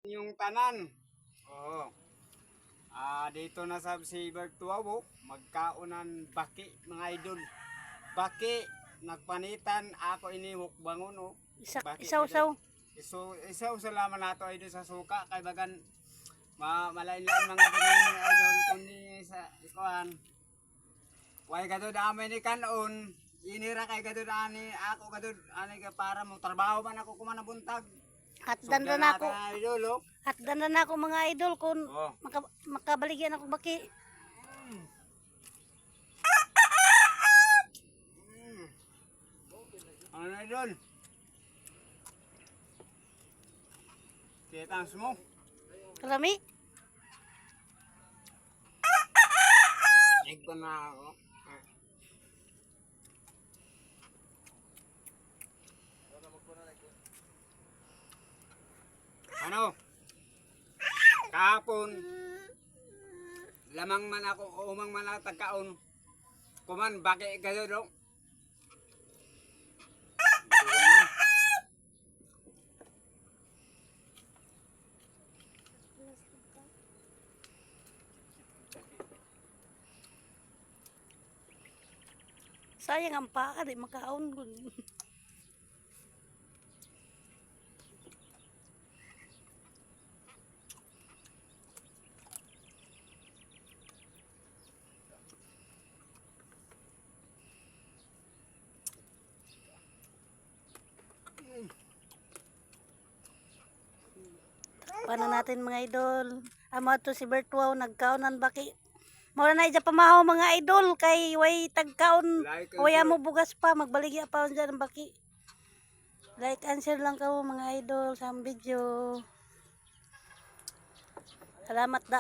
Yung tanan. Oo. Dito na sa si Bertuawo, magkaunan baki mga idol. Baki nagpanitan ako inihok bangon oh. Isaw-saw. Isaw sa laman nato idol sa suka kay bagan malain-lain mga dinong idol kundi sa ikuan. Way gadud amay ni kanon. Inira kay gadud ani ako gadud ani ka para mo trabaho man ako kuman buntag. Hatdan na ako. Idol oh. Hatdan na ako mga idol kung Oh. makabaligyan ako baki. Ano idol? Kitang mo. Karami. Egg pa na ako. Ano? Kahapon, lamang man ako, umang man ako tagkaon. Kuman, baki kayo dong. Sayang ang paa, di makaon. Paano natin mga idol? Amo to si Bertuaw nagkaonan baki. Mura na ija pamahaw mga idol kay way tagkaon. Waya mo bugas pa magbaligya pa dyan ang baki. Like and share lang kayo mga idol sa video. Salamat da.